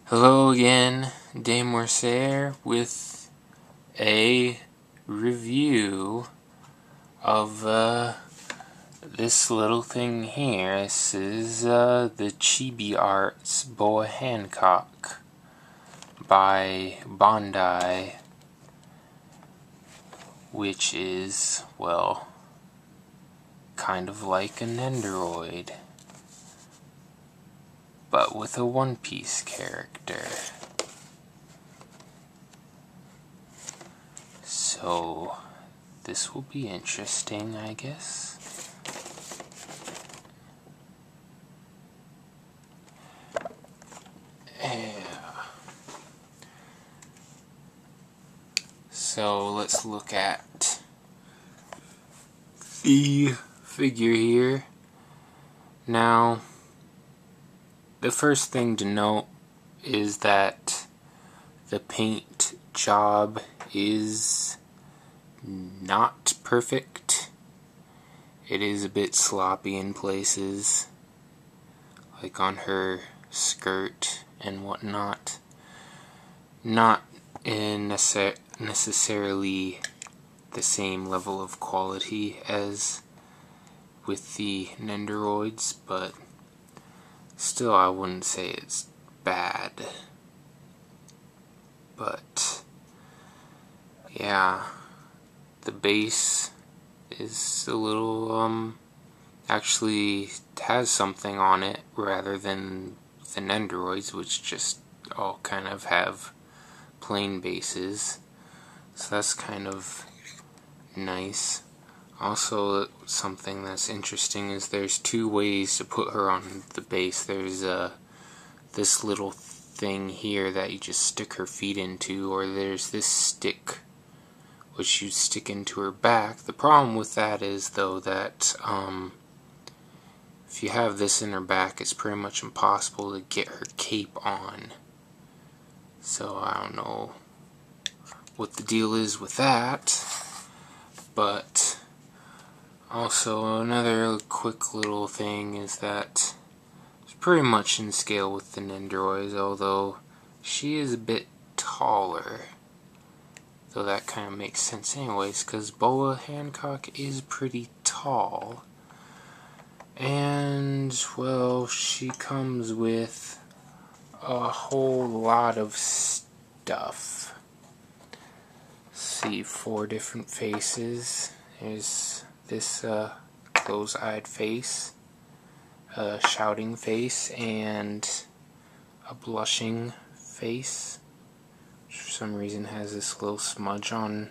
Hello again, Dame Morsair with a review of this little thing here. This is the Chibi-Arts Boa Hancock by Bandai, which is, well, kind of like a Nendoroid, but with a One Piece character. So, this will be interesting, I guess. So, let's look at the figure here. Now, the first thing to note is that the paint job is not perfect. It is a bit sloppy in places, like on her skirt and whatnot. Not in necessarily the same level of quality as with the Nendoroids, but still I wouldn't say it's bad. But yeah, the base is a little actually has something on it rather than the Nendoroids, which just all kind of have plain bases. So that's kind of nice. Also, something that's interesting is there's two ways to put her on the base. There's this little thing here that you just stick her feet into, or there's this stick which you stick into her back. The problem with that is, though, that if you have this in her back, it's pretty much impossible to get her cape on. So I don't know what the deal is with that. But also another quick little thing is that it's pretty much in scale with the Nendoroids, although she is a bit taller. Though that kind of makes sense anyways, because Boa Hancock is pretty tall. And, well, she comes with a whole lot of stuff. Let's see, 4 different faces. There's this close-eyed face, a shouting face, and a blushing face, which for some reason has this little smudge on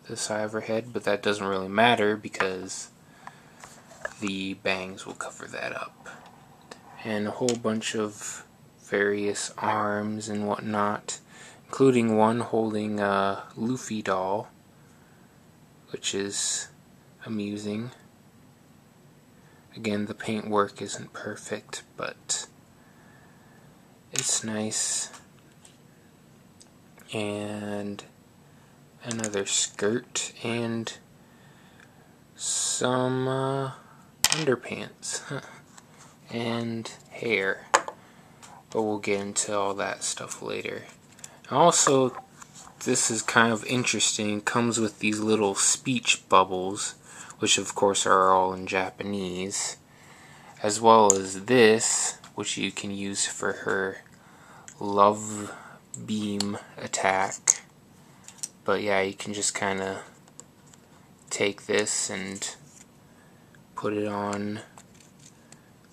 the side of her head, but that doesn't really matter because the bangs will cover that up. And a whole bunch of various arms and whatnot, including one holding a Luffy doll, which is amusing. Again, the paintwork isn't perfect, but it's nice. And another skirt and some underpants and hair, but we'll get into all that stuff later. Also, this is kind of interesting. It comes with these little speech bubbles, which of course are all in Japanese, as well as this, which you can use for her love beam attack. But yeah, you can just kind of take this and put it on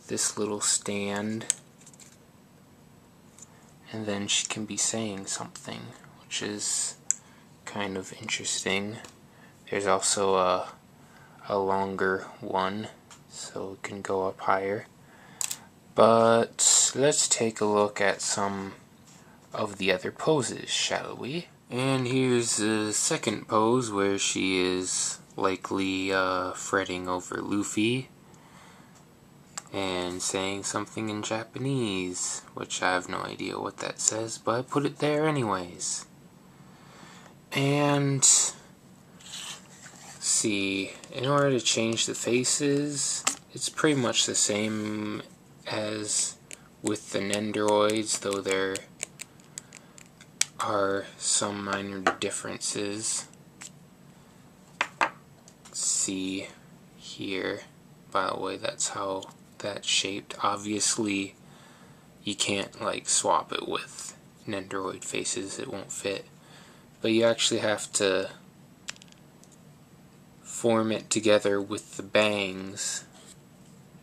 this little stand, and then she can be saying something, which is kind of interesting. There's also a longer one, so it can go up higher. But let's take a look at some of the other poses, shall we? And here's the second pose, where she is likely fretting over Luffy and saying something in Japanese, which I have no idea what that says, but I put it there anyways. And see, in order to change the faces, it's pretty much the same as with the Nendoroids, though they're are some minor differences. See here, by the way, that's how that's shaped. Obviously you can't like swap it with Nendoroid faces, it won't fit, but you actually have to form it together with the bangs.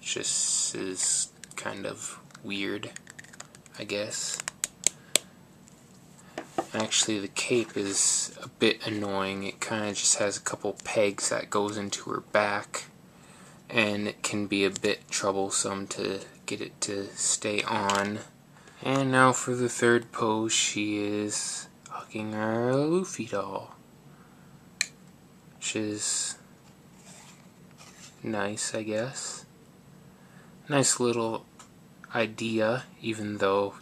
Just is kind of weird, I guess. Actually, the cape is a bit annoying. It kind of just has a couple pegs that goes into her back, and it can be a bit troublesome to get it to stay on. And now for the third pose, she is hugging her Luffy doll, which is nice, I guess. Nice little idea, even though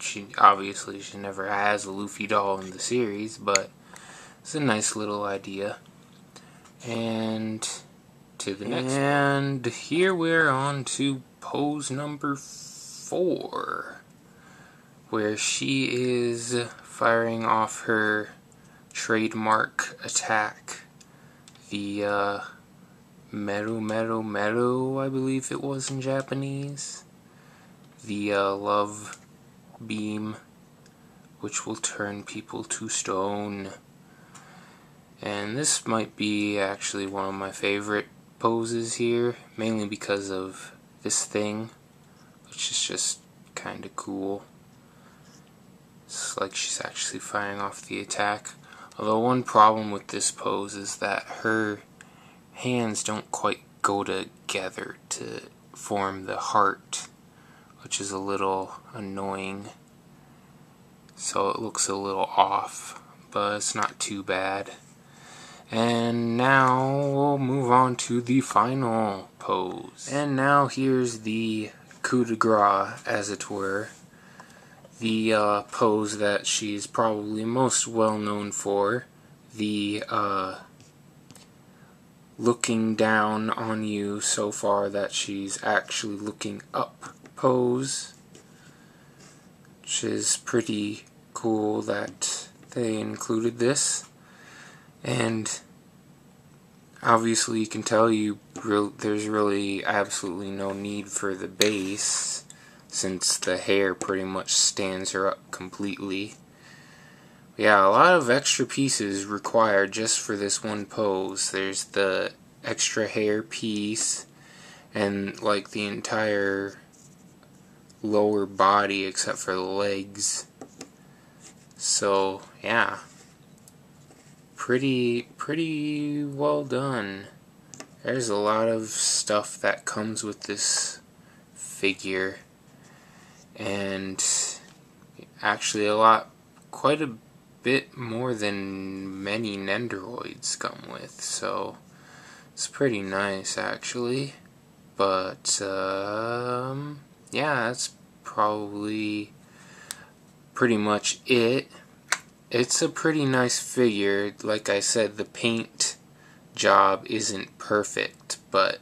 she never has a Luffy doll in the series, but it's a nice little idea. And to the next one. And here we're on to pose number 4, where she is firing off her trademark attack, the Meru, I believe it was in Japanese. The love beam, which will turn people to stone. And this might be actually one of my favorite poses here, mainly because of this thing, which is just kind of cool. It's like she's actually firing off the attack. Although one problem with this pose is that her hands don't quite go together to form the heart, which is a little annoying. So it looks a little off, but it's not too bad. And now we'll move on to the final pose. And now here's the coup de grace, as it were. The pose that she's probably most well known for. The looking down on you so far that she's actually looking up pose, which is pretty cool that they included this. And obviously you can tell there's really absolutely no need for the base, since the hair pretty much stands her up completely. Yeah, a lot of extra pieces required just for this one pose. There's the extra hair piece, and like the entire lower body except for the legs. So yeah, pretty well done. There's a lot of stuff that comes with this figure, and actually quite a bit more than many Nendoroids come with, so it's pretty nice actually. But yeah, that's probably pretty much it. It's a pretty nice figure. Like I said, the paint job isn't perfect, but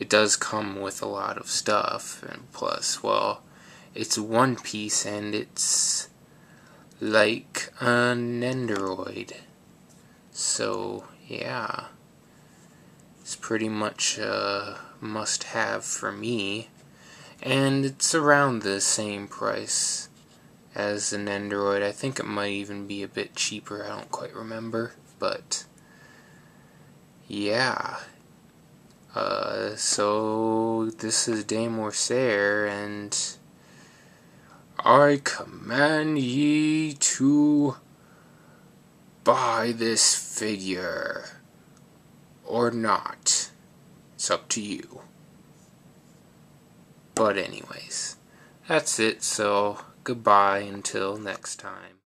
it does come with a lot of stuff, and plus, well, it's one piece and it's like a Nendoroid. So yeah, it's pretty much a must-have for me, and it's around the same price as the Nendoroid. I think it might even be a bit cheaper, I don't quite remember, but yeah. So this is Dame Orsair, and I command ye to buy this figure, or not. It's up to you. But anyways, that's it, so goodbye until next time.